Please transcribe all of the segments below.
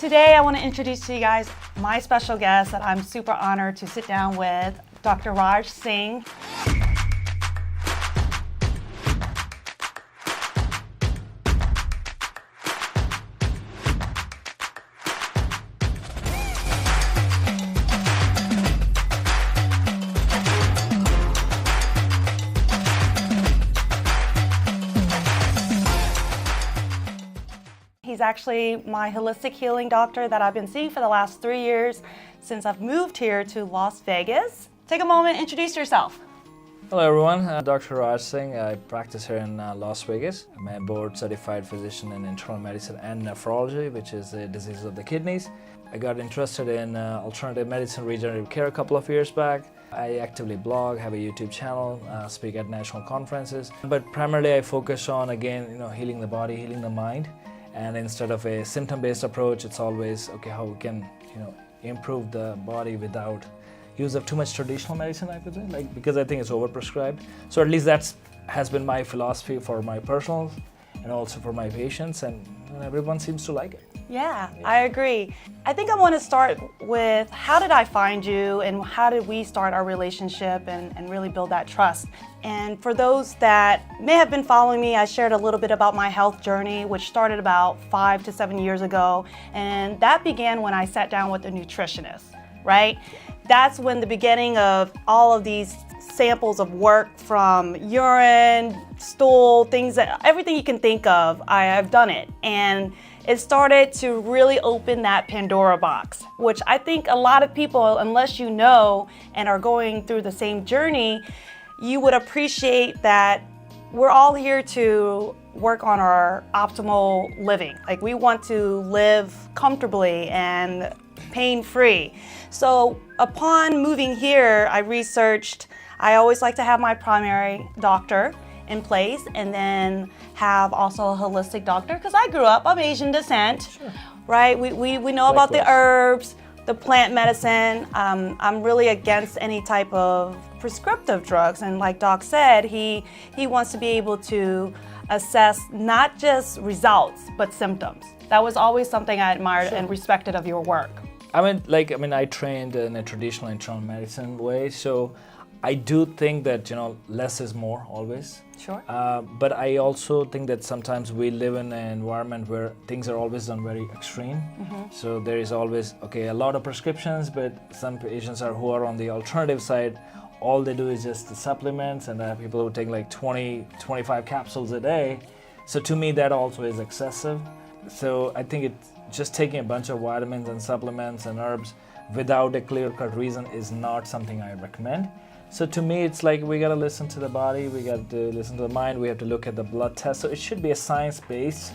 Today I want to introduce to you guys my special guest that I'm super honored to sit down with, Dr. Raj Singh. He's actually my holistic healing doctor that I've been seeing for the last 3 years since I've moved here to Las Vegas. Take a moment, introduce yourself. Hello everyone, Dr. Raj Singh. I practice here in Las Vegas. I'm a board certified physician in internal medicine and nephrology, which is the diseases of the kidneys. I got interested in alternative medicine, regenerative care a couple of years back. I actively blog, have a YouTube channel, speak at national conferences. But primarily I focus on, again, healing the body, healing the mind. And instead of a symptom-based approach, it's always, okay, how we can, improve the body without use of too much traditional medicine, I would say, because I think it's overprescribed. So at least that has been my philosophy for my personal and also for my patients, and everyone seems to like it. Yeah, I agree. I think I want to start with how did I find you and how did we start our relationship and really build that trust? And for those that may have been following me, I shared a little bit about my health journey, which started about 5 to 7 years ago. And that began when I sat down with a nutritionist, right? That's when the beginning of all of these samples of work from urine, stool, everything you can think of, I've done it. And it started to really open that Pandora box, which I think a lot of people, unless you know and are going through the same journey, you would appreciate that we're all here to work on our optimal living. Like, we want to live comfortably and pain-free. So upon moving here, I always like to have my primary doctor in place and then have also a holistic doctor, because I grew up, I'm Asian descent, sure. Right? We know about the herbs, the plant medicine. I'm really against any type of prescriptive drugs, and like Doc said, he wants to be able to assess not just results, but symptoms. That was always something I admired and respected of your work. I trained in a traditional internal medicine way, so I do think that, less is more always. Sure. But I also think that sometimes we live in an environment where things are always done very extreme. Mm-hmm. So there is always, a lot of prescriptions, but some patients who are on the alternative side, all they do is just the supplements, and people who take like 20, 25 capsules a day. So to me, that also is excessive. So I think it's just taking a bunch of vitamins and supplements and herbs without a clear-cut reason is not something I recommend. So to me, it's like we gotta listen to the body, we got to listen to the mind, we have to look at the blood test. So it should be a science-based.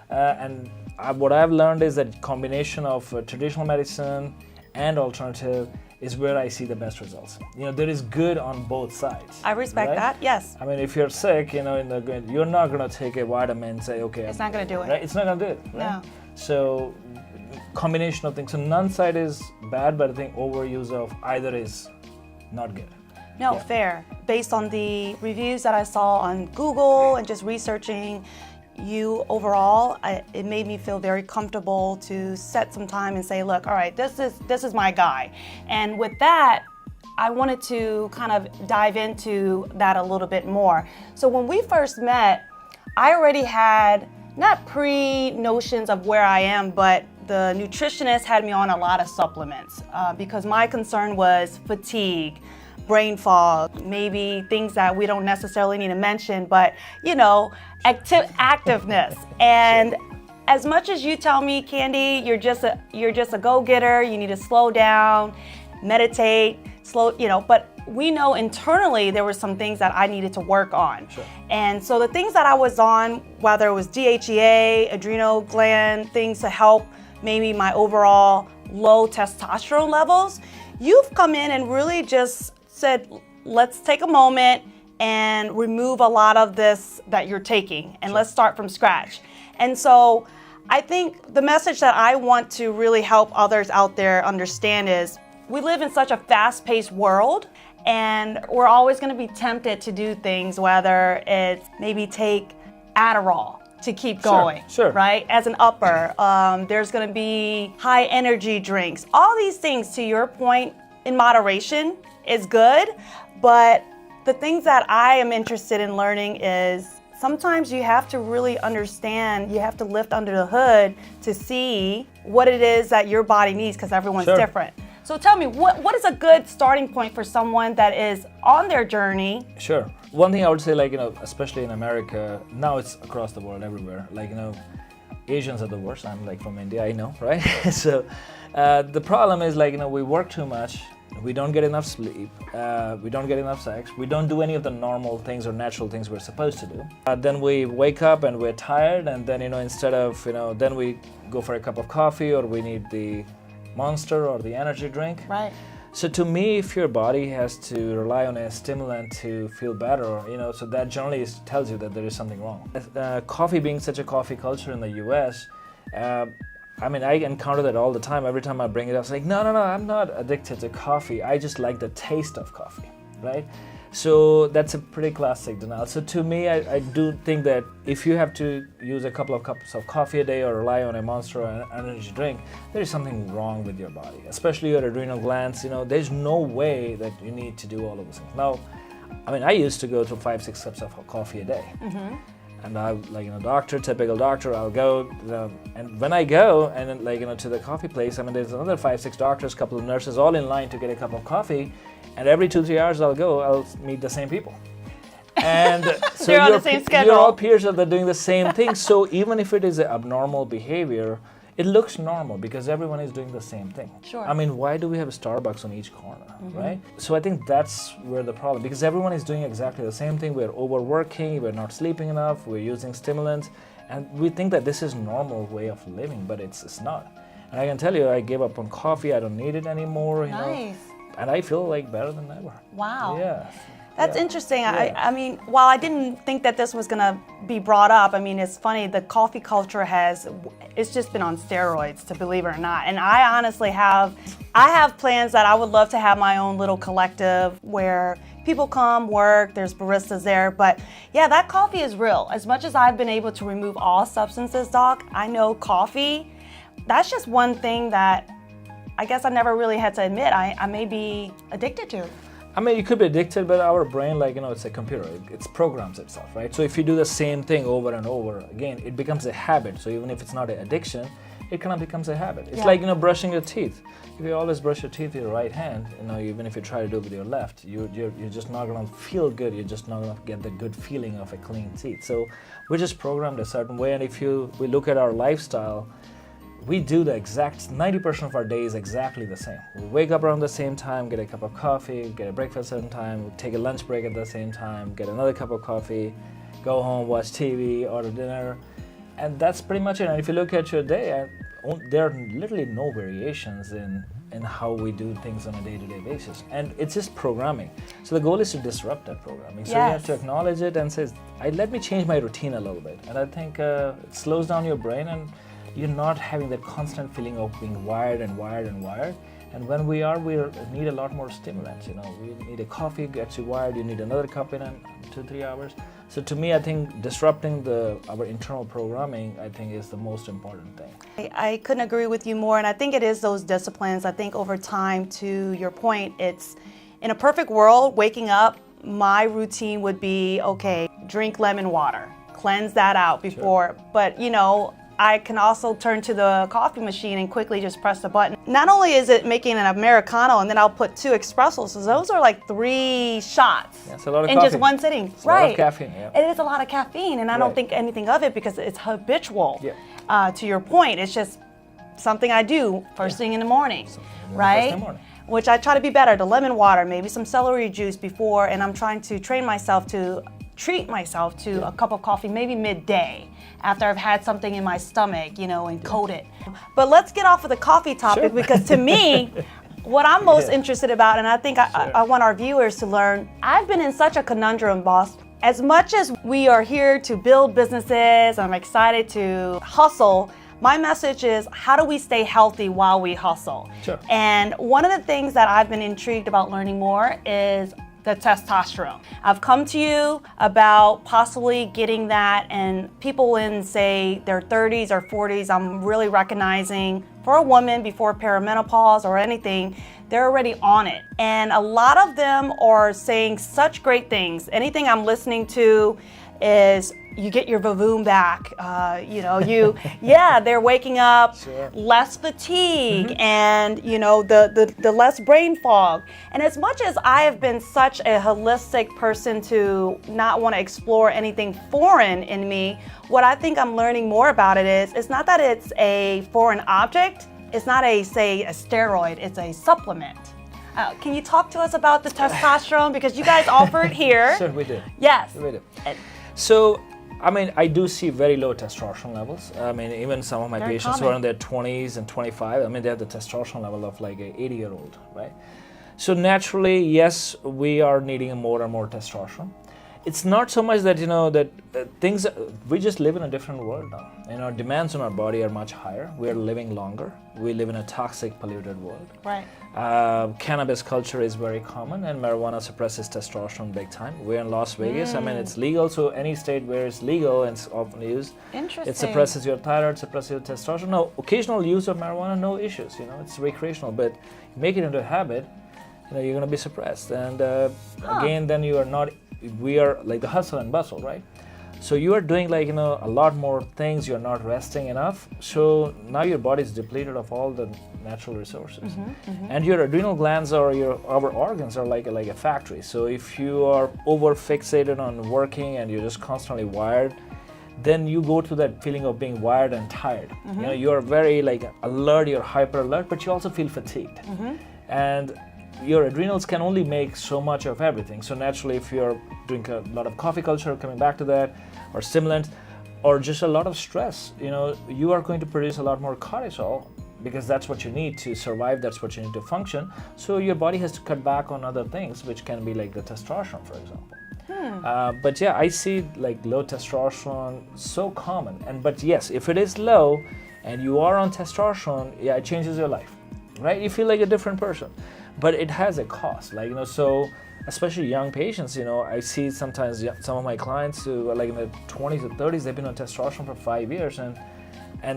What I've learned is that combination of traditional medicine and alternative is where I see the best results. There is good on both sides. I respect that, yes. If you're sick, you're not gonna take a vitamin and say, okay. It's not gonna do it. Right? It's not gonna do it, right? No. So combination of things. So none side is bad, but I think overuse of either is not good. No, fair. Based on the reviews that I saw on Google and just researching you overall, it made me feel very comfortable to set some time and say, look, all right, this is my guy. And with that, I wanted to kind of dive into that a little bit more. So when we first met, I already had not pre-notions of where I am, but the nutritionist had me on a lot of supplements because my concern was fatigue, brain fog, maybe things that we don't necessarily need to mention, but activeness. And as much as you tell me, Kandy, you're just a go-getter, you need to slow down, meditate, but we know internally there were some things that I needed to work on. Sure. And so the things that I was on, whether it was DHEA, adrenal gland, things to help maybe my overall low testosterone levels, you've come in and really just said, let's take a moment and remove a lot of this that you're taking, and let's start from scratch. And so I think the message that I want to really help others out there understand is we live in such a fast-paced world, and we're always going to be tempted to do things, whether it's maybe take Adderall to keep going, sure. right? As an upper, there's going to be high energy drinks. All these things, to your point, in moderation is good, but the things that I am interested in learning is sometimes you have to really understand, you have to lift under the hood to see what it is that your body needs, because everyone's different. So tell me, what is a good starting point for someone that is on their journey? Sure. One thing I would say, especially in America, now it's across the world, everywhere. Asians are the worst. I'm from India, I know, right? So the problem is we work too much. We don't get enough sleep, we don't get enough sex, we don't do any of the normal things or natural things we're supposed to do. Then we wake up and we're tired, and then instead of then we go for a cup of coffee, or we need the Monster or the energy drink. Right. So to me, if your body has to rely on a stimulant to feel better, so that generally tells you that there is something wrong. Coffee being such a coffee culture in the US, I encounter that all the time. Every time I bring it up, it's no, I'm not addicted to coffee. I just like the taste of coffee, right? So that's a pretty classic denial. So to me, I do think that if you have to use a couple of cups of coffee a day or rely on a Monster or an energy drink, there is something wrong with your body, especially your adrenal glands. There's no way that you need to do all of those things. Now, I used to go through 5-6 cups of coffee a day. Mm-hmm. And I, typical doctor, I'll go, and when I go and to the coffee place, there's another 5-6 doctors, couple of nurses, all in line to get a cup of coffee, and every 2-3 hours I'll meet the same people. And so they're on the same schedule. You're all peers that are doing the same thing. So even if it is an abnormal behavior, it looks normal because everyone is doing the same thing. Sure. Why do we have a Starbucks on each corner, right? So I think that's where the problem, because everyone is doing exactly the same thing. We're overworking, we're not sleeping enough, we're using stimulants, and we think that this is normal way of living, but it's not. And I can tell you, I gave up on coffee. I don't need it anymore. Nice. And I feel better than ever. Wow. Yeah. That's interesting. Yeah. While I didn't think that this was going to be brought up, it's funny, the coffee culture it's just been on steroids, to believe it or not. And I honestly have plans that I would love to have my own little collective where people come, work, there's baristas there. But yeah, that coffee is real. As much as I've been able to remove all substances, Doc, I know coffee, that's just one thing that I guess I never really had to admit I may be addicted to. You could be addicted, but our brain, it's a computer. It programs itself, right? So if you do the same thing over and over again, it becomes a habit. So even if it's not an addiction, it kind of becomes a habit. It's like, brushing your teeth. If you always brush your teeth with your right hand, even if you try to do it with your left, you're just not going to feel good. You're just not going to get the good feeling of a clean teeth. So we're just programmed a certain way. And if we look at our lifestyle, we do the exact 90% of our day is exactly the same. We wake up around the same time, get a cup of coffee, get a breakfast at the same time, take a lunch break at the same time, get another cup of coffee, go home, watch TV, order dinner, and that's pretty much it. And if you look at your day, there are literally no variations in how we do things on a day-to-day basis. And it's just programming. So the goal is to disrupt that programming. So you have to acknowledge it and say, let me change my routine a little bit. And I think it slows down your brain, and you're not having that constant feeling of being wired and wired and wired. And when we need a lot more stimulants. We need a coffee, gets you wired. You need another cup in 2-3 hours. So to me, I think disrupting our internal programming, I think, is the most important thing. I couldn't agree with you more, and I think it is those disciplines. I think over time, to your point, it's in a perfect world, waking up, my routine would be, okay, drink lemon water, cleanse that out before, but I can also turn to the coffee machine and quickly just press the button. Not only is it making an Americano, and then I'll put 2 espressos, so those are 3 shots That's a lot of in coffee. just one sitting. It's a lot of caffeine, yeah. It is a lot of caffeine, and I don't think anything of it because it's habitual. Yeah. To your point, it's just something I do first thing in the morning, right? First thing in the morning. Which I try to be better, the lemon water, maybe some celery juice before, and I'm trying to train myself to treat myself to a cup of coffee maybe midday after I've had something in my stomach, and coat it. But let's get off of the coffee topic because to me, what I'm most interested about, and I think I want our viewers to learn, I've been in such a conundrum, boss. As much as we are here to build businesses, I'm excited to hustle, my message is, how do we stay healthy while we hustle? Sure. And one of the things that I've been intrigued about learning more is the testosterone. I've come to you about possibly getting that, and people in, say, their 30s or 40s, I'm really recognizing for a woman before perimenopause or anything, they're already on it. And a lot of them are saying such great things. Anything I'm listening to is you get your vavoom back, they're waking up, Sure. less fatigue, and the less brain fog. And as much as I have been such a holistic person to not want to explore anything foreign in me, what I think I'm learning more about it is, it's not that it's a foreign object, it's not a steroid, it's a supplement. Can you talk to us about the testosterone? Because you guys offer it here. Sure, we do. Yes. We do. So, I do see very low testosterone levels. Even some of my Very patients who common. are in their 20s and 25, they have the testosterone level of like an 80-year-old, right? So naturally, yes, we are needing more and more testosterone. It's not so much that, we just live in a different world now. And our demands on our body are much higher. We are living longer. We live in a toxic, polluted world. Right. Cannabis culture is very common, and marijuana suppresses testosterone big time. We're in Las Vegas. It's legal, so any state where it's legal and it's often used, Interesting. it suppresses your thyroid, suppresses your testosterone. No, occasional use of marijuana, no issues. It's recreational, but you make it into a habit, you're going to be suppressed. And again, then you are not. We are like the hustle and bustle, right? So you are doing a lot more things. You're not resting enough. So now your body is depleted of all the natural resources, and your adrenal glands or our organs are like a factory. So if you are over fixated on working and you're just constantly wired, then you go to that feeling of being wired and tired. You're very alert. You're hyper alert, but you also feel fatigued, and your adrenals can only make so much of everything. So naturally, if you're doing a lot of coffee culture, coming back to that, or stimulants, or just a lot of stress, you are going to produce a lot more cortisol, because that's what you need to survive, that's what you need to function. So your body has to cut back on other things, which can be like the testosterone, for example. But yeah, I see low testosterone so common. But yes, if it is low and you are on testosterone, yeah, it changes your life, right? You feel like a different person. But it has a cost, so especially young patients, I see sometimes some of my clients who are in their 20s or 30s, they've been on testosterone for 5 years, and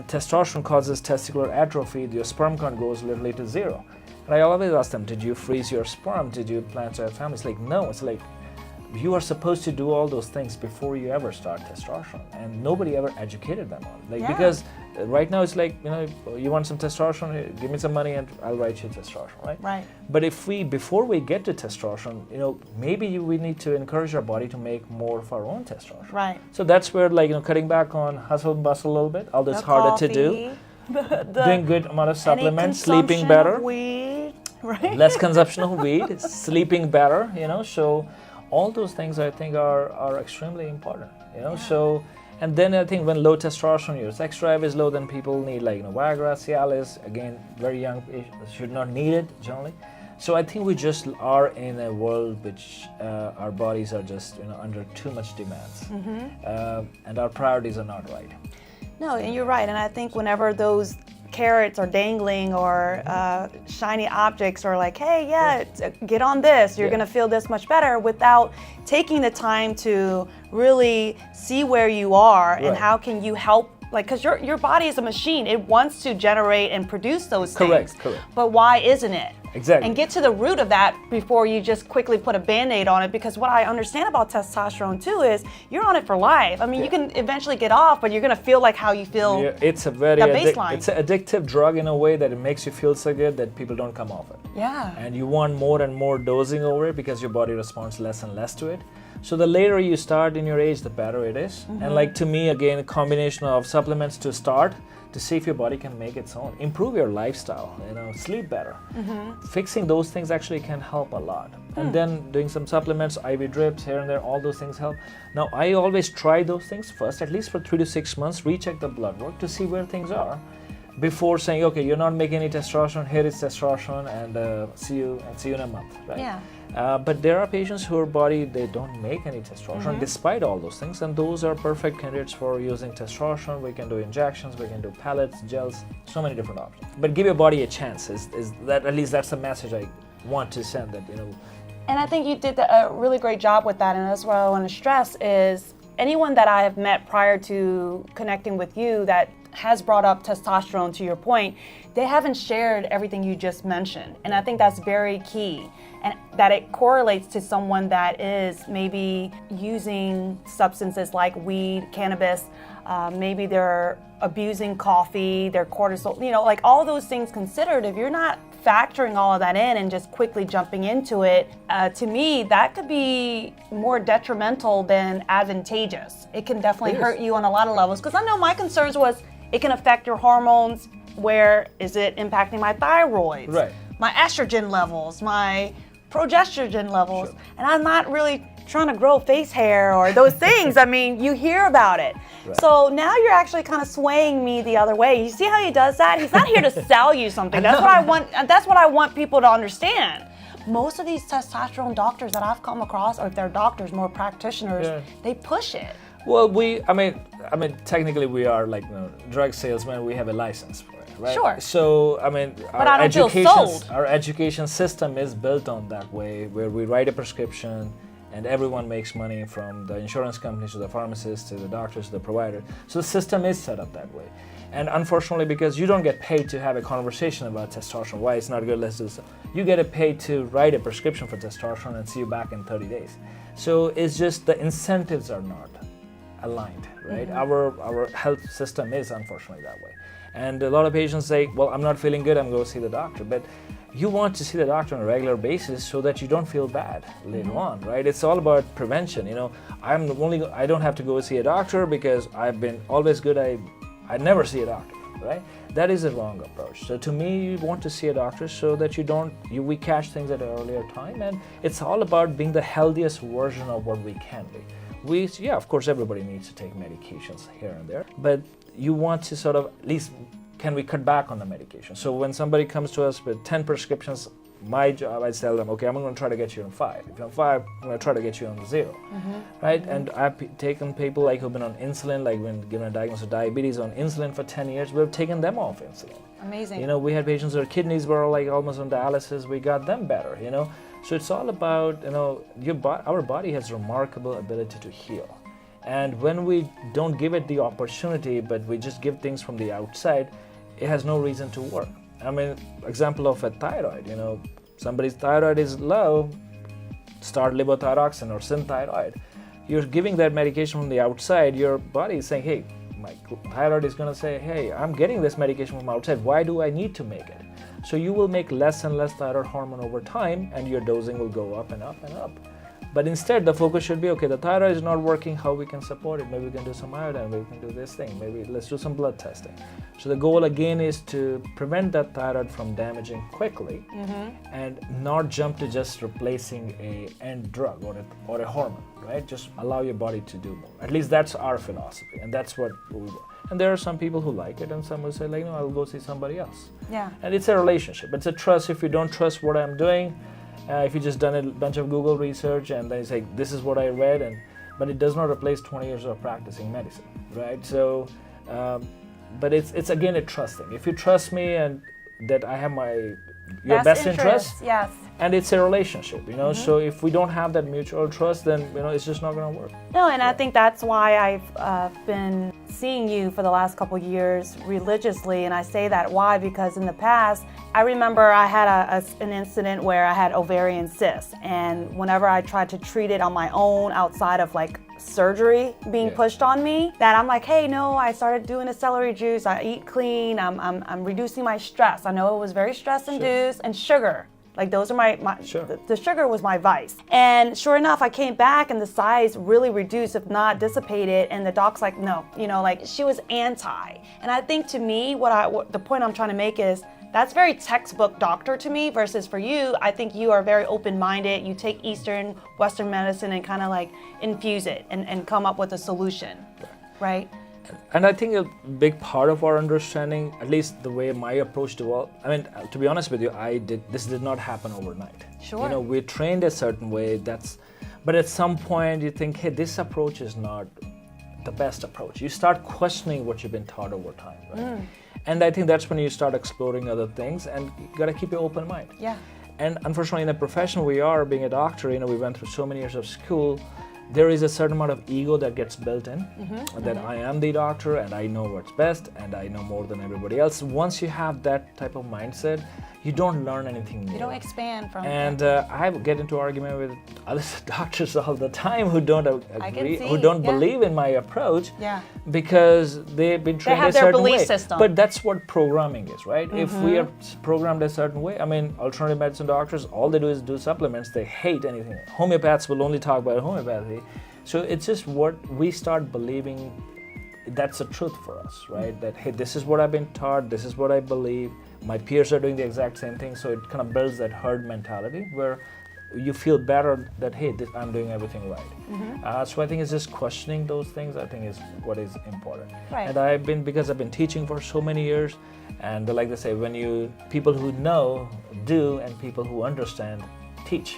testosterone causes testicular atrophy. Your sperm count goes literally to zero. And I always ask them, did you freeze your sperm? Did you plan to have families? No, it's you are supposed to do all those things before you ever start testosterone, and nobody ever educated them on it. Because right now it's you want some testosterone, give me some money and I'll write you testosterone, right? Right. But before we get to testosterone, maybe we need to encourage our body to make more of our own testosterone. Right. So that's where cutting back on hustle and bustle a little bit, although it's harder to do. Doing good amount of supplements, sleeping better. Weed, right? Less consumption of weed, sleeping better, so all those things I think are extremely important, So, and then I think when low testosterone, your sex drive is low, then people need Viagra, Cialis. Again, very young patients should not need it generally. So I think we just are in a world which our bodies are just under too much demands, and our priorities are not right. No, and you're right. And I think whenever those carrots are dangling or shiny objects are hey, get on this, you're going to feel this much better, without taking the time to really see where you are and how can you help, because your body is a machine. It wants to generate and produce those things. Correct. But why isn't it? Exactly. And get to the root of that before you just quickly put a Band-Aid on it, because what I understand about testosterone too is you're on it for life. You can eventually get off, but you're going to feel like how you feel. Yeah, it's a very it's an addictive drug in a way that it makes you feel so good that people don't come off it. Yeah. And you want more and more dosing over it because your body responds less and less to it. So the later you start in your age, the better it is. And to me, again, a combination of supplements to start, to see if your body can make its own. Improve your lifestyle, sleep better. Fixing those things actually can help a lot. And then doing some supplements, IV drips here and there, all those things help. Now, I always try those things first, at least for 3 to 6 months, recheck the blood work to see where things are, before saying, okay, you're not making any testosterone, here is testosterone, and see you in a month, right? Yeah. But there are patients whose body, they don't make any testosterone despite all those things, and those are perfect candidates for using testosterone. We can do injections, we can do pellets, gels, so many different options. But give your body a chance, is that, at least that's the message I want to send, that And I think you did a really great job with that, and that's what I want to stress is anyone that I have met prior to connecting with you that has brought up testosterone, to your point, they haven't shared everything you just mentioned. And I think that's very key, and that it correlates to someone that is maybe using substances like weed, cannabis, maybe they're abusing coffee, their cortisol, like all those things considered. If you're not factoring all of that in and just quickly jumping into it, to me, that could be more detrimental than advantageous. It can definitely hurt you on a lot of levels. Because I know my concerns was it can affect your hormones. Where is it impacting my thyroid, my estrogen levels, my progesterone levels? Sure. And I'm not really trying to grow face hair or those things. I mean, you hear about it. So now you're actually kind of swaying me the other way. You see how he does that? He's not here to sell you something. That's what I want. That's what I want people to understand. Most of these testosterone doctors that I've come across, or if they're doctors, more practitioners, they push it. Well, I mean, technically we are like drug salesmen. We have a license for it, right? Sure. So I mean, our education system is built on that way, where we write a prescription, and everyone makes money, from the insurance companies to the pharmacists to the doctors to the provider. So the system is set up that way. And unfortunately, because you don't get paid to have a conversation about testosterone, why it's not good, let's do this. You get paid to write a prescription for testosterone and see you back in 30 days. So it's just the incentives are not aligned, right? Our health system is unfortunately that way. And a lot of patients say, well, I'm not feeling good, I'm going to see the doctor. But you want to see the doctor on a regular basis so that you don't feel bad later on, right? It's all about prevention. I don't have to go see a doctor because I've been always good. I never see a doctor, right? That is a wrong approach. So to me, you want to see a doctor so that we catch things at an earlier time. And it's all about being the healthiest version of what we can be. Of course, everybody needs to take medications here and there, but you want to sort of at least, can we cut back on the medication? So when somebody comes to us with 10 prescriptions, my job, I tell them, okay, I'm going to try to get you on 5. If you're on 5, I'm going to try to get you on 0, right? And I've taken people like who've been on insulin, like when given a diagnosis of diabetes, on insulin for 10 years, we've taken them off insulin. Amazing. We had patients whose kidneys were like almost on dialysis, we got them better, So it's all about, our body has remarkable ability to heal. And when we don't give it the opportunity, but we just give things from the outside, it has no reason to work. I mean, example of a thyroid, somebody's thyroid is low, start levothyroxine or synthyroid. You're giving that medication from the outside, your body is saying, hey, my thyroid is going to say, hey, I'm getting this medication from outside, why do I need to make it? So you will make less and less thyroid hormone over time, and your dosing will go up and up and up. But instead, the focus should be, okay, the thyroid is not working, how we can support it? Maybe we can do some iodine, maybe we can do this thing, maybe let's do some blood testing. So the goal again is to prevent that thyroid from damaging quickly and not jump to just replacing a end drug or a hormone, right? Just allow your body to do more. At least that's our philosophy, and that's what we do. And there are some people who like it, and some who say, like, no, I'll go see somebody else. Yeah. And it's a relationship. It's a trust. If you don't trust what I'm doing, if you just done a bunch of Google research and then you say, this is what I read, but it does not replace 20 years of practicing medicine, right? So, but it's again a trust thing. If you trust me and that I have your best interest, yes. And it's a relationship, so if we don't have that mutual trust, then, it's just not going to work. No, and I think that's why I've been seeing you for the last couple years religiously, and I say that why, because in the past, I remember I had an incident where I had ovarian cysts, and whenever I tried to treat it on my own outside of like surgery being pushed on me, that I'm like, hey, no, I started doing a celery juice, I eat clean, I'm reducing my stress. I know it was very stress-induced, and sugar. Like those are the sugar was my vice. And sure enough, I came back and the size really reduced, if not dissipated. And the doc's like, no, like she was anti. And I think to me, the point I'm trying to make is that's very textbook doctor to me versus for you. I think you are very open-minded. You take Eastern, Western medicine and kind of like infuse it and come up with a solution, right? And I think a big part of our understanding, at least the way my approach developed, I mean, to be honest with you, this did not happen overnight. Sure. We're trained a certain way, but at some point you think, hey, this approach is not the best approach. You start questioning what you've been taught over time, right? And I think that's when you start exploring other things, and you gotta keep an open mind. Yeah. And unfortunately, in the profession we are, being a doctor, we went through so many years of school. There is a certain amount of ego that gets built in, that I am the doctor and I know what's best and I know more than everybody else. Once you have that type of mindset, you don't learn anything new. You don't expand from And I get into argument with other doctors all the time who don't agree, who don't believe in my approach, because they've been trained a certain way. System. But that's what programming is, right? If we are programmed a certain way, I mean, alternative medicine doctors, all they do is do supplements. They hate anything. Homeopaths will only talk about homeopathy. So it's just what we start believing, that's the truth for us, right? That, hey, this is what I've been taught, this is what I believe. My peers are doing the exact same thing, so it kind of builds that herd mentality where you feel better that, hey, I'm doing everything right. So I think it's just questioning those things, I think, is what is important. Right. And because I've been teaching for so many years, and like they say, people who know, do, and people who understand, teach.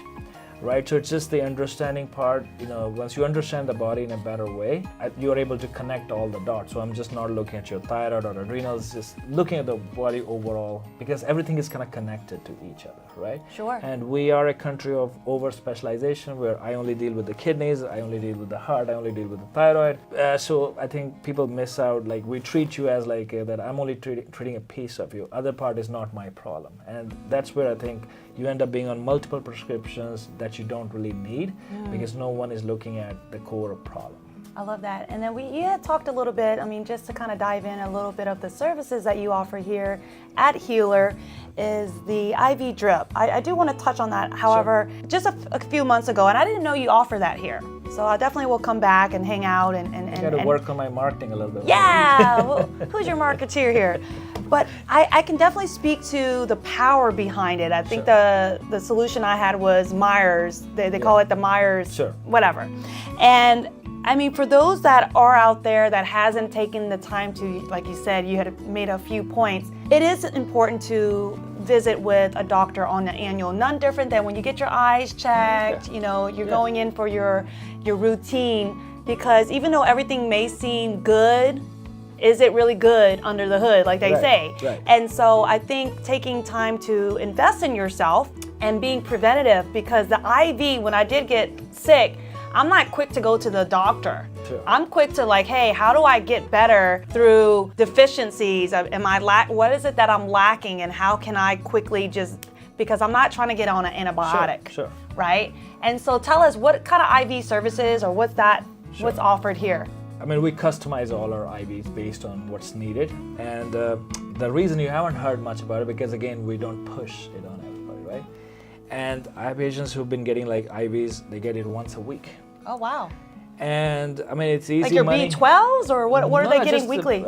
Right, so it's just the understanding part. Once you understand the body in a better way, you are able to connect all the dots. So I'm just not looking at your thyroid or adrenals, just looking at the body overall, because everything is kind of connected to each other, right? Sure. And we are a country of over-specialization where I only deal with the kidneys, I only deal with the heart, I only deal with the thyroid. So I think people miss out, like we treat you as like that I'm only treating a piece of you. Other part is not my problem. And that's where I think you end up being on multiple prescriptions that you don't really need, because no one is looking at the core problem. I love that. And then you had talked a little bit, just to kind of dive in a little bit of the services that you offer here at Healor is the IV drip. I do want to touch on that. However, just a few months ago, and I didn't know you offer that here. So I definitely will come back and hang out and got to work on my marketing a little bit. Yeah, well, who's your marketeer here? But I can definitely speak to the power behind it. I think the solution I had was Myers. They call it the Myers, whatever. And for those that are out there that hasn't taken the time to, like you said, you had made a few points, it is important to visit with a doctor on an annual, none different than when you get your eyes checked, you're going in for your routine, because even though everything may seem good, is it really good under the hood, like they say? Right. And so I think taking time to invest in yourself and being preventative, because the IV, when I did get sick, I'm not quick to go to the doctor. Sure. I'm quick to like, hey, how do I get better through deficiencies? What is it that I'm lacking, and how can I quickly because I'm not trying to get on an antibiotic, Sure. right? And so tell us, what kind of IV services, or what's offered here? We customize all our IVs based on what's needed, and the reason you haven't heard much about it, because again, we don't push it on everybody, right? And I have patients who've been getting like IVs, they get it once a week. Oh, wow. And it's easy like your money. B12s, or what are they getting just weekly?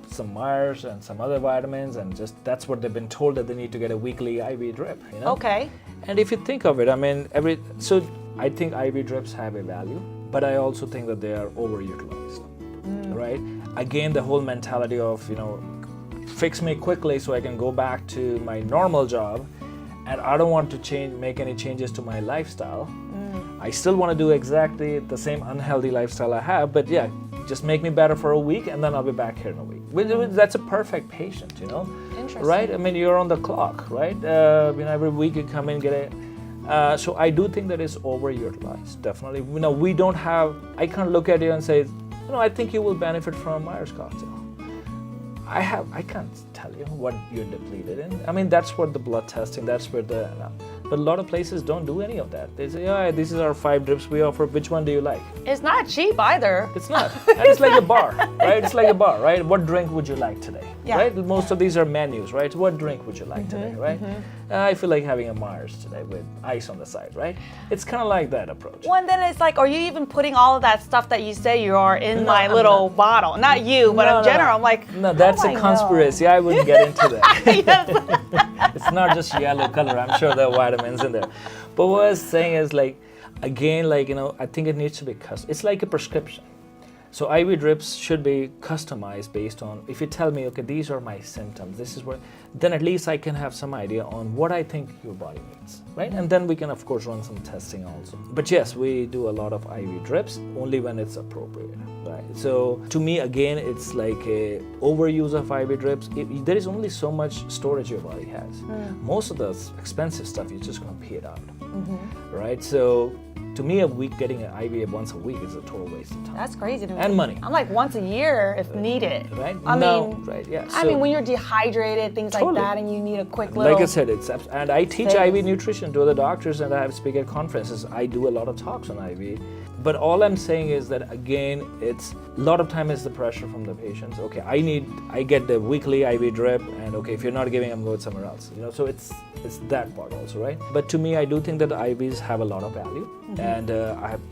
Some Myers and some other vitamins, and just that's what they've been told, that they need to get a weekly IV drip, Okay. And if you think of it, so I think IV drips have a value, but I also think that they are overutilized, right? Again, the whole mentality of, fix me quickly so I can go back to my normal job, and I don't want to make any changes to my lifestyle. I still want to do exactly the same unhealthy lifestyle I have, but just make me better for a week, and then I'll be back here in a week. That's a perfect patient, Interesting. Right? You're on the clock, right? Every week you come in, get it. So I do think that it's overutilized, definitely. We don't have, I can't look at you and say, I think you will benefit from Myers cocktail. I can't tell you what you're depleted in. That's what the blood testing, that's where but a lot of places don't do any of that. They say, this is our 5 drips we offer, which one do you like? It's not cheap either. It's not. And it's like a bar, right? It's like a bar, right? What drink would you like today? Yeah. Right? Most of these are menus, right? What drink would you like today, right? I feel like having a Myers today with ice on the side, right? It's kind of like that approach. Well, and then it's like, are you even putting all of that stuff that you say you are in my little bottle? Not you, but in general. I'm like, no, that's a conspiracy. I wouldn't get into that. It's not just yellow color. I'm sure there are vitamins in there. But what I was saying is, I think it needs to be custom. It's like a prescription. So IV drips should be customized based on, if you tell me, okay, these are my symptoms, this is what, then at least I can have some idea on what I think your body needs, right? And then we can of course run some testing also. But yes, we do a lot of IV drips only when it's appropriate, right? So to me, again, it's like a overuse of IV drips. There is only so much storage your body has. Most of the expensive stuff, you're just gonna pee it out, right? So to me, a week getting an IV once a week is a total waste of time. That's crazy to me. And money. I'm like once a year if needed. Right? I mean, right, yeah. I mean, when you're dehydrated, things like Totally. that, and you need a quick little. Like I said, and I teach Things. IV nutrition to other doctors, and I have speak at conferences. I do a lot of talks on IV. But all I'm saying is that, again, it's a lot of time is the pressure from the patients. Okay, I get the weekly IV drip, and okay, if you're not giving, I'm going somewhere else. You know, so it's that part also, right? But to me, I do think that the IVs have a lot of value, and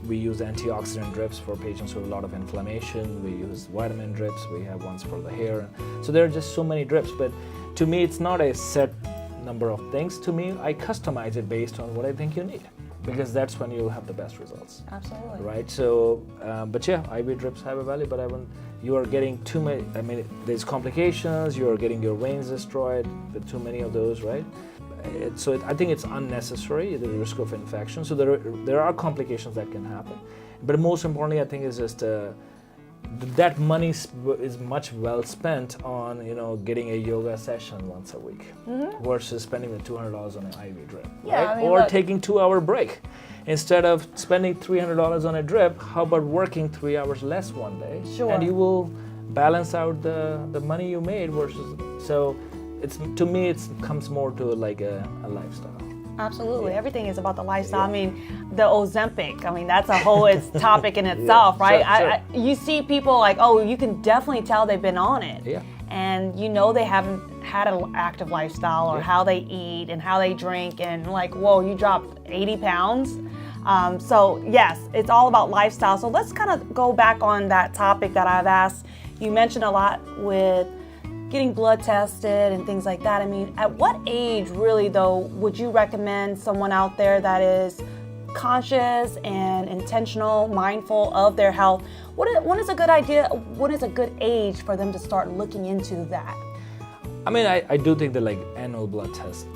we use antioxidant drips for patients who have a lot of inflammation. We use vitamin drips. We have ones for the hair. So there are just so many drips. But to me, it's not a set number of things. To me, I customize it based on what I think you need, because that's when you'll have the best results. Absolutely. Right. So, but yeah, IV drips have a value, but you are getting too many. I mean, there's complications. You are getting your veins destroyed with too many of those, right? I think it's unnecessary. The risk of infection. So there are complications that can happen. But most importantly, I think is just that money is much well spent on getting a yoga session once a week versus spending the $200 on an IV drip, Yeah, right? I mean, Or look. taking 2-hour break. Instead of spending $300 on a drip, how about working 3 hours less one day? Sure. And you will balance out the money you made versus. So to me, it comes more to like a lifestyle. Absolutely. Yeah. Everything is about the lifestyle. Yeah. I mean, the Ozempic, I mean, that's a whole topic in itself, Yeah, right? sure. You see people like, oh, you can definitely tell they've been on it. Yeah. And they haven't had an active lifestyle or how they eat and how they drink, and like, whoa, you dropped 80 pounds. So yes, it's all about lifestyle. So let's kind of go back on that topic that I've asked. You mentioned a lot with getting blood tested and things like that. I mean, at what age really though would you recommend someone out there that is conscious and intentional, mindful of their health? When is a good idea, when is a good age for them to start looking into that? I mean, I do think that like annual blood test,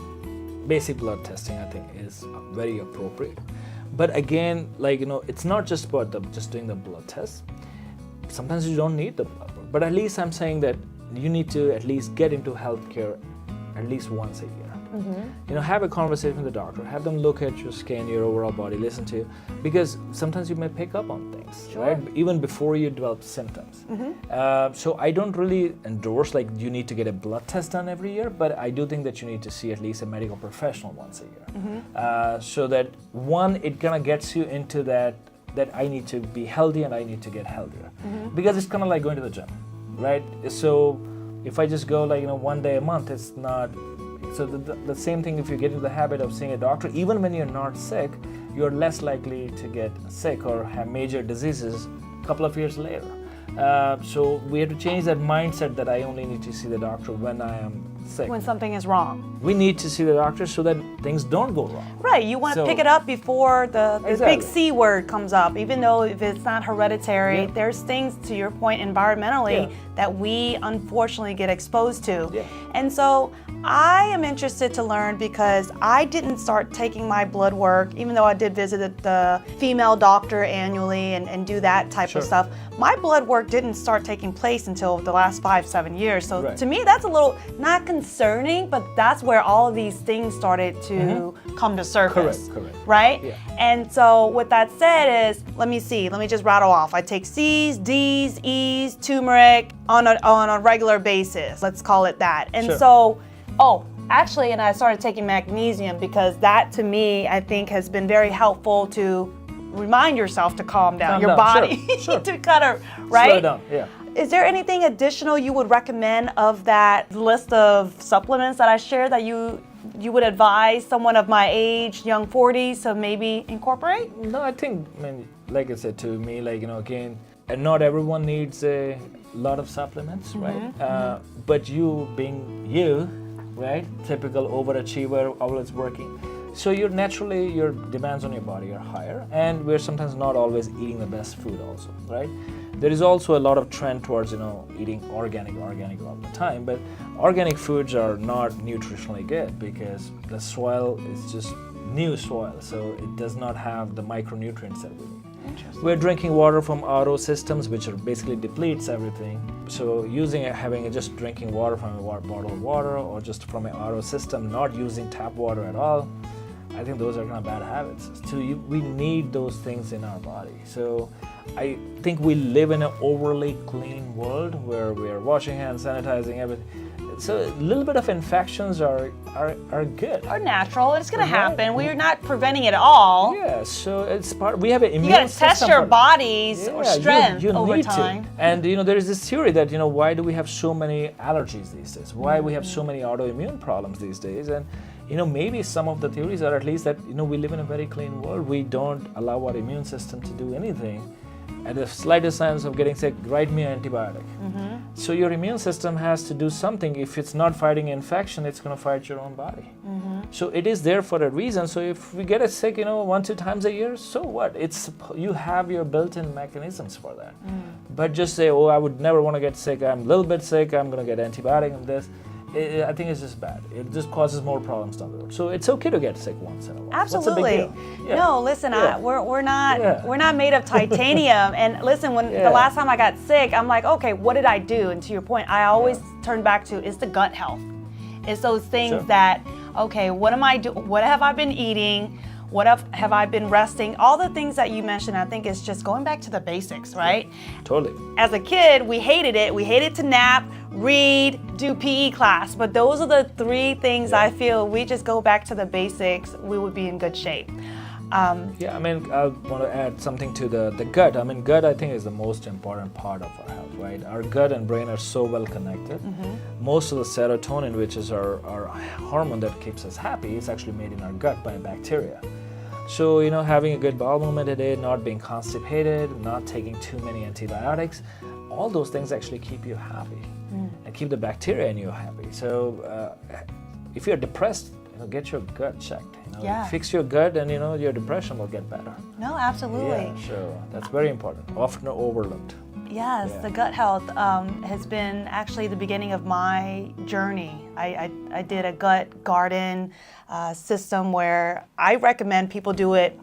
basic blood testing, I think is very appropriate. But again, like, it's not just about just doing the blood test. Sometimes you don't need the blood work, but at least I'm saying that you need to at least get into healthcare at least once a year. Have a conversation with the doctor, have them look at your skin, your overall body, listen to you, because sometimes you may pick up on things, Sure. right? Even before you develop symptoms. So I don't really endorse like you need to get a blood test done every year, but I do think that you need to see at least a medical professional once a year. So that one, it kind of gets you into that I need to be healthy and I need to get healthier. Because it's kind of like going to the gym, right? So if I just go like, one day a month, it's not. So the same thing, if you get into the habit of seeing a doctor, even when you're not sick, you're less likely to get sick or have major diseases a couple of years later. So we have to change that mindset that I only need to see the doctor when I am sick. When something is wrong. We need to see the doctor so that things don't go wrong. Right, you want to So- pick it up before the Exactly. big C word comes up, even though if it's not hereditary, Yeah. there's things, to your point, environmentally, Yeah. that we unfortunately get exposed to. Yeah. And so I am interested to learn, because I didn't start taking my blood work, even though I did visit the female doctor annually and do that type Sure. of stuff. My blood work didn't start taking place until the last 5-7 years. So Right. to me, that's a little not concerning, but that's where all of these things started to come to surface. Correct. Right? Yeah. And so with that said is, let me just rattle off. I take C's, D's, E's, turmeric on a regular basis. Let's call it that. And Sure. so, actually, and I started taking magnesium, because that to me, I think, has been very helpful to remind yourself to calm down Calm your down, body, sure. to kind of, right? Slow down, yeah. Is there anything additional you would recommend of that list of supplements that I shared that you would advise someone of my age, young 40s, to maybe incorporate? No, I think, like I said, to me, like, again, and not everyone needs a lot of supplements, right? But you being you, right? Typical overachiever, always working. So your demands on your body are higher, and we're sometimes not always eating the best food also, right? There is also a lot of trend towards, eating organic all the time, but organic foods are not nutritionally good because the soil is just new soil, so it does not have the micronutrients that we need. We're drinking water from RO systems, which are basically depletes everything. So just drinking water from a bottle of water or just from an RO system, not using tap water at all, I think those are kind of bad habits. So we need those things in our body. So I think we live in an overly clean world where we are washing hands, sanitizing everything. So a little bit of infections are good. Are natural. It's going to happen. We're not preventing it all. Yeah, so it's part. We have an immune You got to system. test your body's strength you over need time. to. And there is this theory that why do we have so many allergies these days? Why we have so many autoimmune problems these days? And maybe some of the theories are at least that we live in a very clean world. We don't allow our immune system to do anything. At the slightest signs of getting sick, write me an antibiotic. So your immune system has to do something. If it's not fighting infection, it's going to fight your own body. So it is there for a reason. So if we get sick, 1-2 times a year, so what? You have your built-in mechanisms for that. But just say, oh, I would never want to get sick. I'm a little bit sick. I'm going to get antibiotic and this. I think it's just bad. It just causes more problems down the road. So it's okay to get sick once in a while. Absolutely. What's the big deal? Yeah. No, listen, Yeah. we're not made of titanium. And listen, the last time I got sick, I'm like, okay, what did I do? And to your point, I always turn back to it's the gut health. It's those things that, okay, what am I doing? What have I been eating? What have I been resting? All the things that you mentioned, I think is just going back to the basics, right? Totally. As a kid, we hated it. We hated to nap, read, do PE class. But those are the 3 things I feel we just go back to the basics, we would be in good shape. I want to add something to the gut. Gut I think is the most important part of our health, right? Our gut and brain are so well connected. Most of the serotonin, which is our hormone that keeps us happy, is actually made in our gut by bacteria. So, having a good bowel movement a day, not being constipated, not taking too many antibiotics, all those things actually keep you happy and keep the bacteria in you happy. So, if you're depressed, get your gut checked. Fix your gut, and your depression will get better. No, absolutely. Yeah, so that's very important. Often overlooked. Yes, the gut health has been actually the beginning of my journey. I did a gut garden system where I recommend people do it.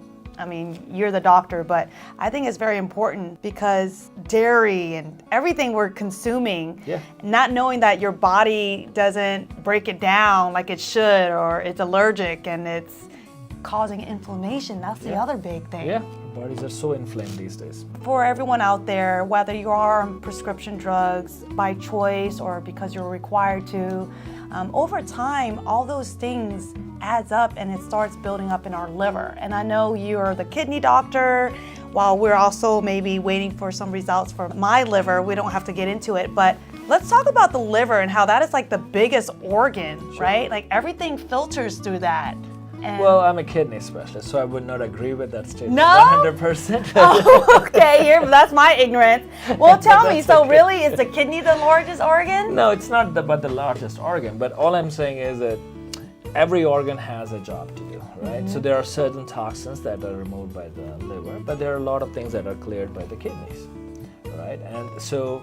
You're the doctor, but I think it's very important because dairy and everything we're consuming, not knowing that your body doesn't break it down like it should, or it's allergic and it's causing inflammation. That's the other big thing. Yeah, bodies are so inflamed these days. For everyone out there, whether you are on prescription drugs by choice or because you're required to, over time, all those things adds up and it starts building up in our liver. And I know you're the kidney doctor, while we're also maybe waiting for some results for my liver. We don't have to get into it, but let's talk about the liver and how that is like the biggest organ, right? Like everything filters through that. Well, I'm a kidney specialist, so I would not agree with that statement. No? 100%. Oh, okay, that's my ignorance. Well, tell me, so really, is the kidney the largest organ? No, it's not but the largest organ, but all I'm saying is that every organ has a job to do, right? So there are certain toxins that are removed by the liver, but there are a lot of things that are cleared by the kidneys, right? And so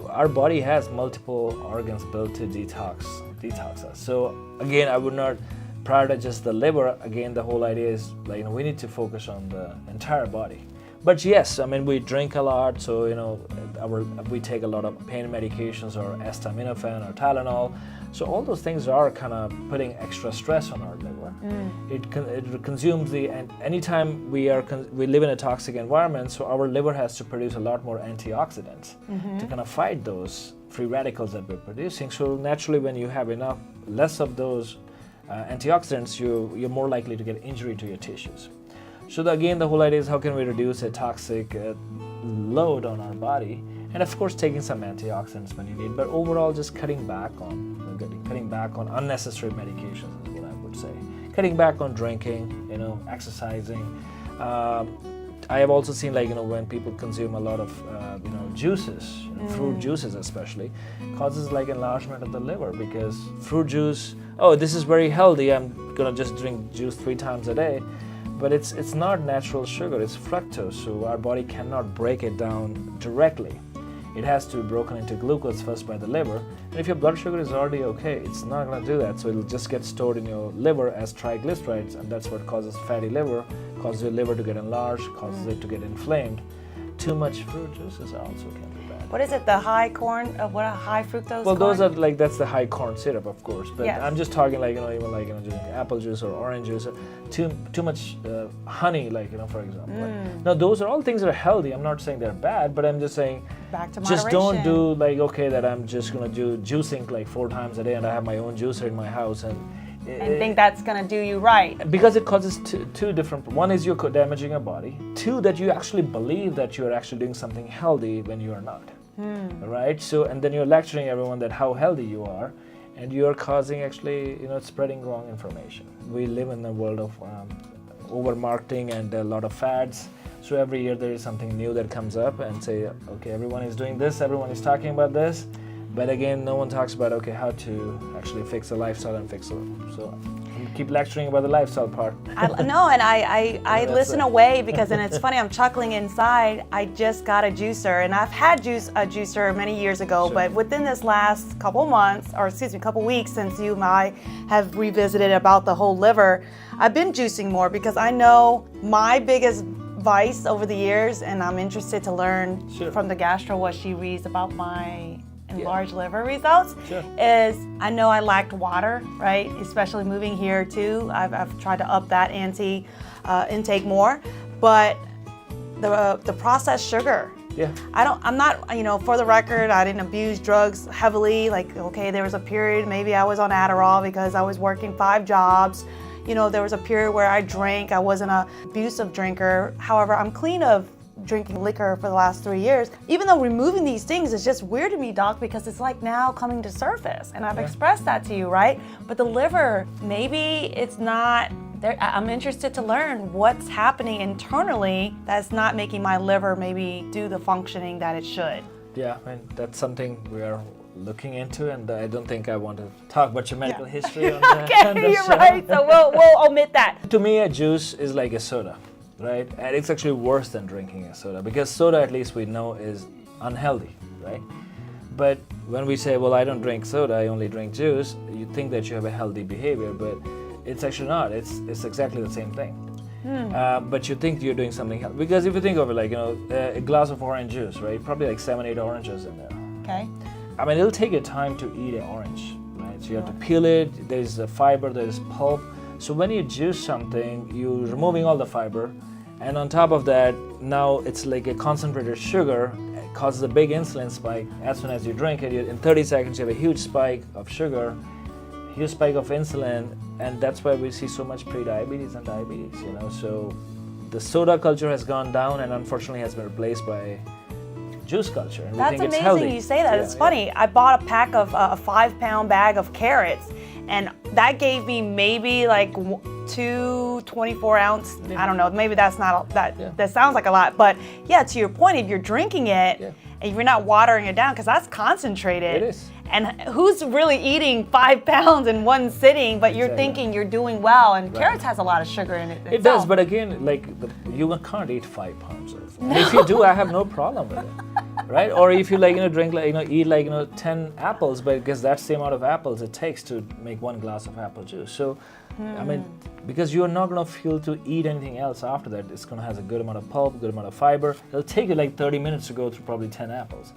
our body has multiple organs built to detox us. So again, I would not prioritize just the liver. Again, the whole idea is we need to focus on the entire body. But yes, we drink a lot, so we take a lot of pain medications or acetaminophen or Tylenol. So all those things are kind of putting extra stress on our liver. It consumes and anytime we live in a toxic environment, so our liver has to produce a lot more antioxidants to kind of fight those free radicals that we're producing. So naturally, when you have less of those antioxidants, you're more likely to get injury to your tissues. So again, the whole idea is how can we reduce a toxic load on our body, and of course taking some antioxidants when you need, but overall just cutting back on unnecessary medications is what I would say. Cutting back on drinking, exercising. I have also seen when people consume a lot of juices, fruit juices especially, causes enlargement of the liver, because fruit juice, this is very healthy, I'm gonna just drink juice 3 times a day. but it's not natural sugar, it's fructose, so our body cannot break it down directly. It has to be broken into glucose first by the liver, and if your blood sugar is already okay, it's not going to do that, so it'll just get stored in your liver as triglycerides, and that's what causes fatty liver, causes your liver to get enlarged, causes it to get inflamed. Too much fruit juices also can be bad. What is it? The high corn? What a high fructose? Well, corn? those are like, that's the high corn syrup, of course. But yes. I'm just talking like, even like, just apple juice or orange juice, or too much honey, like, for example. Now, those are all things that are healthy. I'm not saying they're bad, but I'm just saying, back to just moderation. don't do like, okay, that I'm just gonna do juicing like 4 times a day, and I have my own juicer in my house, and think that's going to do you right. because it causes two different. One is you're damaging your body. 2, that you actually believe that you're actually doing something healthy when you are not. Right? So, and then you're lecturing everyone that how healthy you are, and you're causing actually, spreading wrong information. We live in a world of over marketing and a lot of fads. So every year there is something new that comes up and say, okay, everyone is doing this, everyone is talking about this. But again, no one talks about, okay, how to actually fix a lifestyle and fix it. So keep lecturing about the lifestyle part. I listen away because, and it's funny, I'm chuckling inside. I just got a juicer, and I've had a juicer many years ago, but within this last couple weeks since you and I have revisited about the whole liver, I've been juicing more because I know my biggest vice over the years, and I'm interested to learn from the gastro what she reads about my enlarged liver results, is I know I lacked water, right? Especially moving here too. I've tried to up that intake more, but the processed sugar. Yeah. I'm not, for the record, I didn't abuse drugs heavily. Like, okay, there was a period, maybe I was on Adderall because I was working 5 jobs. There was a period where I drank. I wasn't an abusive drinker. However, I'm clean of drinking liquor for the last 3 years. Even though removing these things is just weird to me, Doc, because it's like now coming to surface, and I've expressed that to you, right? But the liver, maybe it's not there. I'm interested to learn what's happening internally that's not making my liver maybe do the functioning that it should. Yeah, that's something we are looking into, and I don't think I want to talk about your medical history on that. Okay, you're right, so we'll omit that. To me, a juice is like a soda. Right? And it's actually worse than drinking a soda, because soda, at least we know, is unhealthy, right? But when we say, well, I don't drink soda, I only drink juice, you think that you have a healthy behavior, but it's actually not. It's exactly the same thing. But you think you're doing something healthy. Because if you think of it, like, a glass of orange juice, right? Probably like 7-8 oranges in there. Okay. I mean, it'll take you time to eat an orange, right? So you have to peel it, there's the fiber, there's pulp. So when you juice something, you're removing all the fiber, and on top of that, now it's like a concentrated sugar. It causes a big insulin spike. As soon as you drink it, in 30 seconds you have a huge spike of sugar, huge spike of insulin, and that's why we see so much pre-diabetes and diabetes, So the soda culture has gone down and unfortunately has been replaced by juice culture. And That's we think amazing it's healthy. You say that. It's funny. I bought a pack of a 5-pound bag of carrots, and that gave me maybe like 2 24-ounce. I don't know. Maybe that's not that. Yeah. That sounds like a lot, but yeah. To your point, if you're drinking it and you're not watering it down, because that's concentrated. It is. And who's really eating 5 pounds in one sitting? But you're thinking you're doing well, and carrots has a lot of sugar in it. It does, but again, like you can't eat 5 pounds of. No. If you do, I have no problem with it. Right? Or if you drink eat 10 apples, but because that's the amount of apples it takes to make 1 glass of apple juice. So, I mean, because you're not going to feel to eat anything else after that. It's going to have a good amount of pulp, good amount of fiber. It'll take you like 30 minutes to go through probably 10 apples.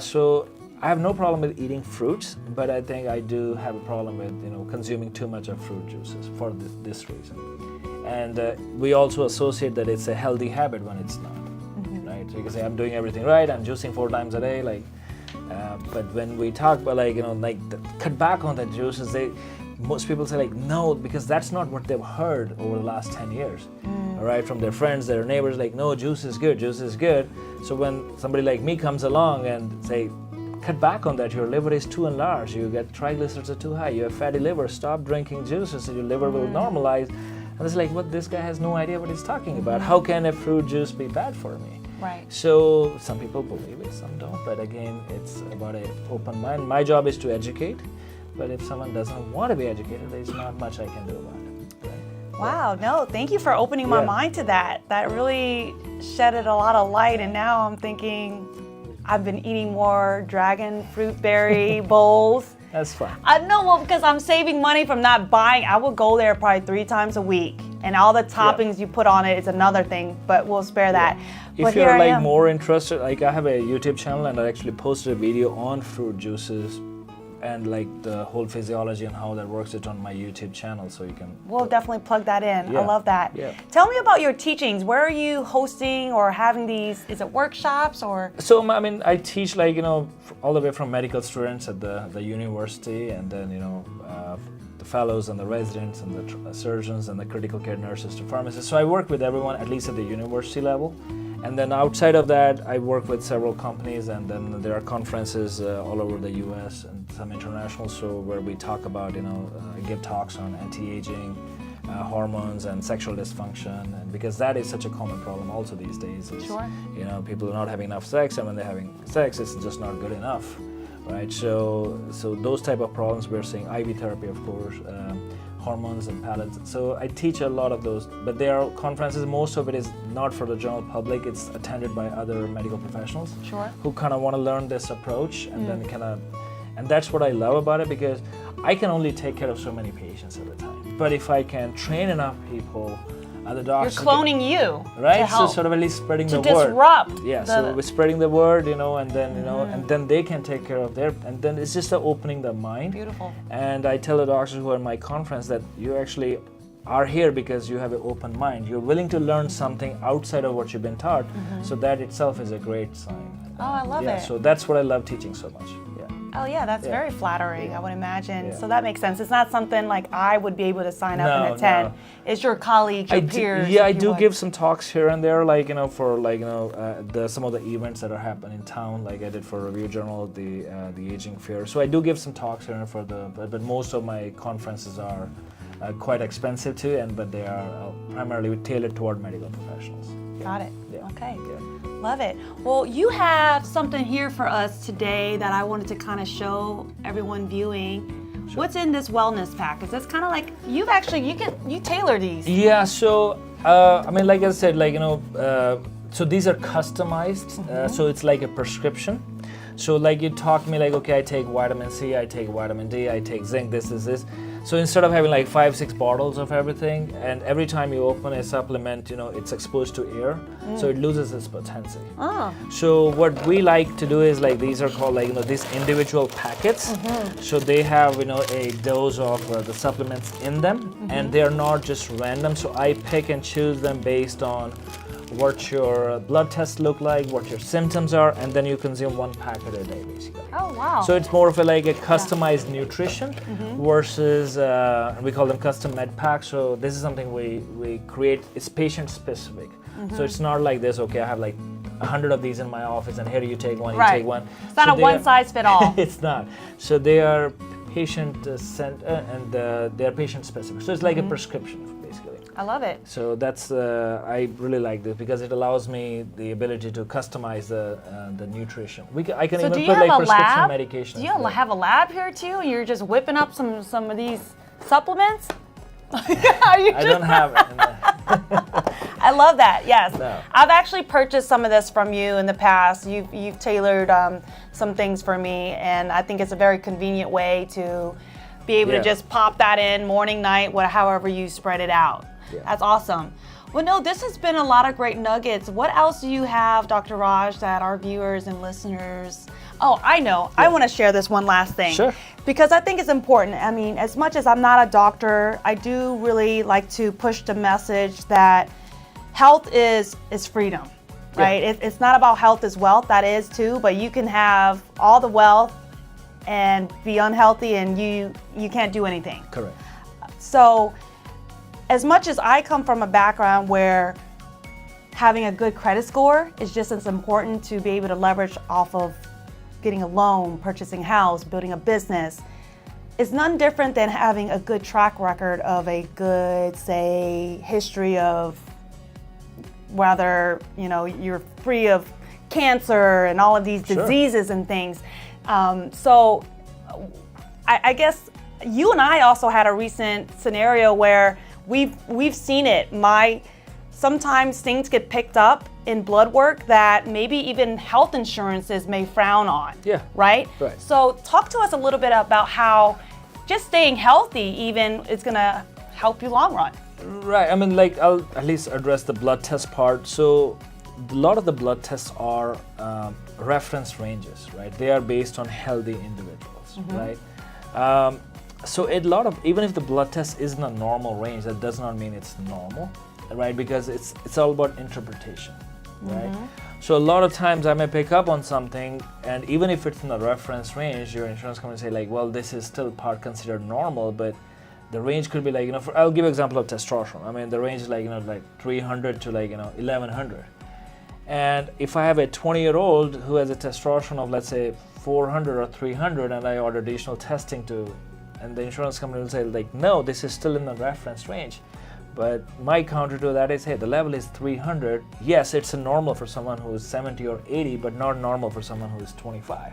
So I have no problem with eating fruits, but I think I do have a problem with consuming too much of fruit juices for this reason. And we also associate that it's a healthy habit when it's not. Right? So you can say I'm doing everything right. I'm juicing 4 times a day, but when we talk about cut back on the juices, most people say no, because that's not what they've heard over the last 10 years. All right, from their friends, their neighbors, no, juice is good, juice is good. So when somebody like me comes along and say, cut back on that, your liver is too enlarged, you get triglycerides are too high, you have fatty liver, stop drinking juices, so your liver will normalize. And it's like, what, this guy has no idea what he's talking about. How can a fruit juice be bad for me? Right. So some people believe it, some don't. But again, it's about an open mind. My job is to educate. But if someone doesn't want to be educated, there's not much I can do about it. Right? Wow, no, thank you for opening my mind to that. That really shedded a lot of light, and now I'm thinking I've been eating more dragon fruit berry bowls. That's fine. I know, well, because I'm saving money from not buying. I would go there probably 3 times a week, and all the toppings you put on it is another thing, but we'll spare that. If But you're here I like am. more interested, like I have a YouTube channel and I actually posted a video on fruit juices and like the whole physiology and how that works. It's on my YouTube channel, so you can. We'll definitely plug that in. Yeah. I love that. Yeah. Tell me about your teachings. Where are you hosting or having these? Is it workshops or? So I mean, I teach like all the way from medical students at the university, and then the fellows and the residents and the surgeons and the critical care nurses to pharmacists. So I work with everyone at least at the university level. And then outside of that, I work with several companies, and then there are conferences all over the U.S. and some international, so where we talk about, give talks on anti-aging, hormones, and sexual dysfunction, and because that is such a common problem also these days. Is, Sure. People are not having enough sex, and when they're having sex, it's just not good enough, right? So those type of problems we're seeing, IV therapy, of course. Hormones and pellets. So I teach a lot of those, but there are conferences. Most of it is not for the general public. It's attended by other medical professionals who kind of want to learn this approach, and then and that's what I love about it, because I can only take care of so many patients at a time. But if I can train enough people, other doctors, You're cloning you, right? to help, so sort of at least spreading to the word. disrupt. Yeah, so we're spreading the word, and then and then they can take care of and then it's just opening the mind. Beautiful. And I tell the doctors who are in my conference that you actually are here because you have an open mind. You're willing to learn something outside of what you've been taught. So that itself is a great sign. Oh, I love it. So that's what I love teaching so much. Yeah. Oh yeah, that's very flattering, I would imagine. So that makes sense. It's not something like I would be able to sign up and attend. No. It's your colleagues, your peers. I do give some talks here and there, like for some of the events that are happening in town. Like I did for Review Journal, the Aging Fair. So I do give some talks here for but most of my conferences are quite expensive too, but they are primarily tailored toward medical professionals. Got it. Yeah. Okay. Yeah. Love it. Well, you have something here for us today that I wanted to kind of show everyone viewing. Sure. What's in this wellness pack? Is this kind of like you tailor these? Yeah. So like I said, so these are customized. So it's like a prescription. So like you talk to me like, okay, I take vitamin C, I take vitamin D, I take zinc, this is this. So instead of having like 5-6 bottles of everything, and every time you open a supplement, it's exposed to air, so it loses its potency. Oh. So what we like to do is like these are called these individual packets. So they have a dose of the supplements in them, and they are not just random. So I pick and choose them based on what your blood tests look like, what your symptoms are, and then you consume 1 packet a day, basically. Oh, wow. So it's more of a customized nutrition versus, we call them custom med packs. So this is something we create, it's patient specific. So it's not like this, okay, I have like 100 of these in my office and here you take one, you take one. It's not a one size fit all. It's not. So they are patient and they are patient specific. So it's like a prescription, basically. I love it. So that's I really like this because it allows me the ability to customize the nutrition. I can even put like prescription medication. Do you have a lab here too? You're just whipping up some of these supplements? I don't have it. I love that. Yes, No. I've actually purchased some of this from you in the past. You've tailored some things for me, and I think it's a very convenient way to be able to just pop that in morning, night, however you spread it out. Yeah. That's awesome. Well, no, this has been a lot of great nuggets. What else do you have, Dr. Raj, that our viewers and listeners? Oh, I know. Yeah. I want to share this one last thing. Sure. Because I think it's important. I mean, as much as I'm not a doctor, I do really like to push the message that health is freedom, right? Yeah. It's not about health is wealth. That is too, but you can have all the wealth and be unhealthy and you can't do anything. Correct. So as much as I come from a background where having a good credit score is just as important to be able to leverage off of getting a loan, purchasing a house, building a business, it's none different than having a good track record of a good, say, history of whether, you're free of cancer and all of these diseases and things. So I guess you and I also had a recent scenario where we've seen it. Sometimes things get picked up in blood work that maybe even health insurances may frown on. Yeah. Right? Right. So talk to us a little bit about how just staying healthy even is gonna help you long run. Right. I mean, like, I'll at least address the blood test part. So a lot of the blood tests are reference ranges, right? They are based on healthy individuals, right? So a lot of, even if the blood test isn't a normal range, that does not mean it's normal, right? Because it's all about interpretation, right? So a lot of times I may pick up on something, and even if it's in the reference range, your insurance company say like, well, this is still part considered normal, but the range could be like, I'll give you an example of testosterone. I mean, the range is like, like 300 to like, 1100. And if I have a 20-year-old who has a testosterone of, let's say, 400 or 300, and I order additional testing and the insurance company will say like, no, this is still in the reference range. But my counter to that is, hey, the level is 300. Yes, it's a normal for someone who is 70 or 80, but not normal for someone who is 25.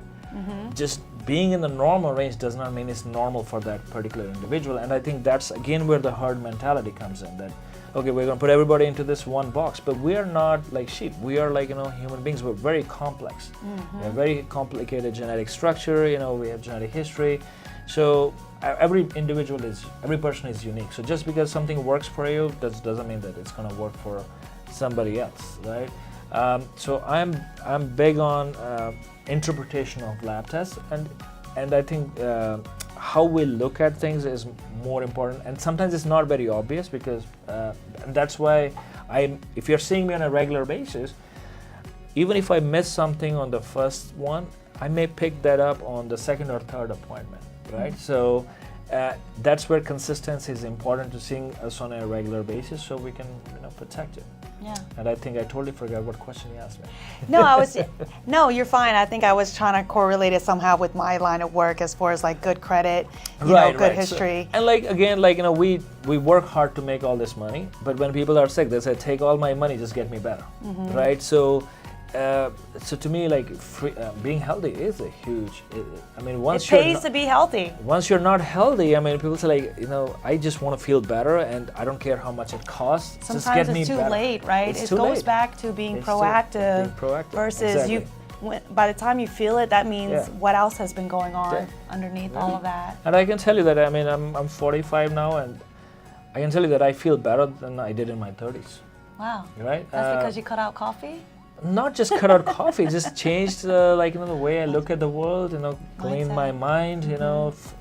Just being in the normal range does not mean it's normal for that particular individual. And I think that's again where the herd mentality comes in, that okay, we're going to put everybody into this one box, but we are not like sheep. We are like, human beings. We're very complex. We have very complicated genetic structure, we have genetic history. So every person is unique. So just because something works for you doesn't mean that it's going to work for somebody else, right? So I'm big on interpretation of lab tests, and I think how we look at things is more important, and sometimes it's not very obvious because and that's why if you're seeing me on a regular basis, even if I miss something on the first one, I may pick that up on the second or third appointment, right? So that's where consistency is important, to seeing us on a regular basis so we can protect it. Yeah. And I think I totally forgot what question you asked me. No, you're fine. I think I was trying to correlate it somehow with my line of work as far as like good credit, good history. So, and like again, we work hard to make all this money, but when people are sick, they say, take all my money, just get me better, right? So to me, like being healthy is a huge. Once it pays to be healthy. Once you're not healthy, people say like, I just want to feel better, and I don't care how much it costs. Sometimes just get me it's too better. Late, right? It goes back to being proactive. Versus exactly. By the time you feel it, that means what else has been going on underneath all of that. And I can tell you that I'm 45 now, and I can tell you that I feel better than I did in my 30s. Wow. Right? That's because you cut out coffee? Not just cut out coffee, just changed the way I look at the world, clean my mind,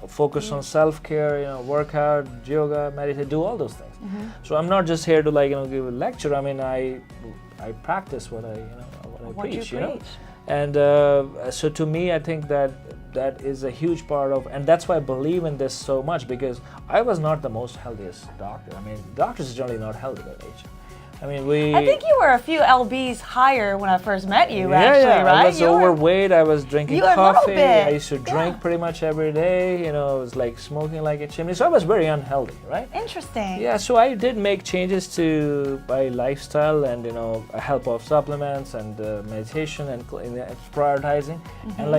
focus on self-care, work out, yoga, meditate, do all those things. So I'm not just here to give a lecture. I practice what I preach, And so to me, I think that is a huge part of, and that's why I believe in this so much, because I was not the most healthiest doctor. Doctors are generally not healthy by age. I think you were a few lbs higher when I first met you, right? I was overweight, I was drinking coffee, I used to drink pretty much every day, it was like smoking like a chimney, so I was very unhealthy, right? Interesting. Yeah, so I did make changes to my lifestyle and, help of supplements and meditation and prioritizing, and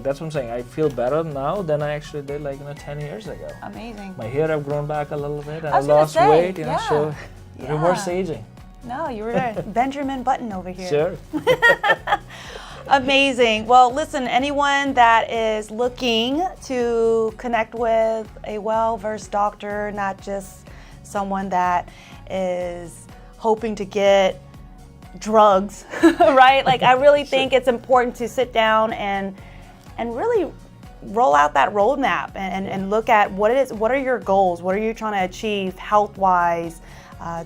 that's what I'm saying, I feel better now than I actually did 10 years ago. Amazing. My hair have grown back a little bit, and I lost weight, so reverse aging. No, you were Benjamin Button over here. Sure. Amazing. Well, listen, anyone that is looking to connect with a well-versed doctor, not just someone that is hoping to get drugs, right? I really think it's important to sit down and really roll out that roadmap and look at what are your goals? What are you trying to achieve health-wise?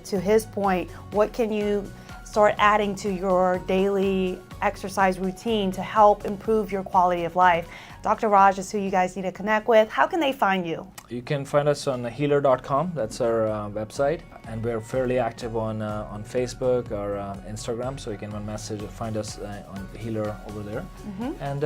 To his point, what can you start adding to your daily exercise routine to help improve your quality of life? Dr. Raj is who you guys need to connect with. How can they find you? You can find us on Healor.com. That's our website, and we're fairly active on Facebook or Instagram. So you can find us on Healor over there. And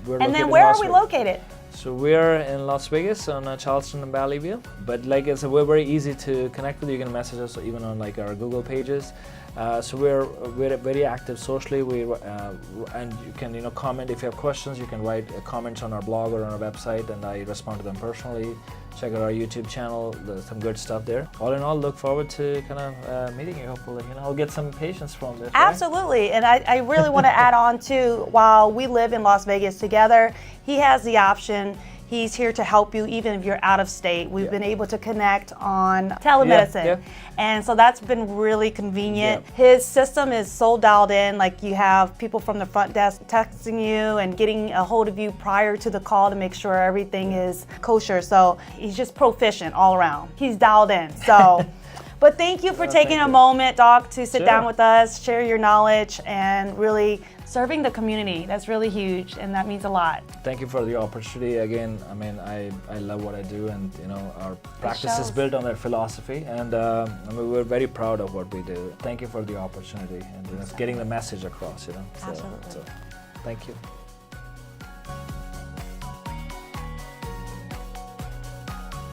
we're. And then where are we located? So we're in Las Vegas on Charleston and Valley View. But like I said, we're very easy to connect with. You can message us even on our Google pages. So we're very active social. mostly and you can comment if you have questions. You can write comments on our blog or on our website, and I respond to them personally. Check out our YouTube channel. There's some good stuff there. All in all, look forward to kind of meeting you. Hopefully, I'll get some patients from this. Absolutely, and I really want to add on too. While we live in Las Vegas together, he has the option. He's here to help you even if you're out of state. We've been able to connect on telemedicine. And so that's been really convenient. His system is so dialed in, like you have people from the front desk texting you and getting a hold of you prior to the call to make sure everything is kosher. So he's just proficient all around. He's dialed in. So, but thank you for taking a moment, Doc, to sit down with us, share your knowledge, and really serving the community. That's really huge, and that means a lot. Thank you for the opportunity. Again, I mean, I love what I do, and our practice is built on that philosophy, and I mean, we're very proud of what we do. Thank you for the opportunity and getting the message across. Absolutely. So, thank you.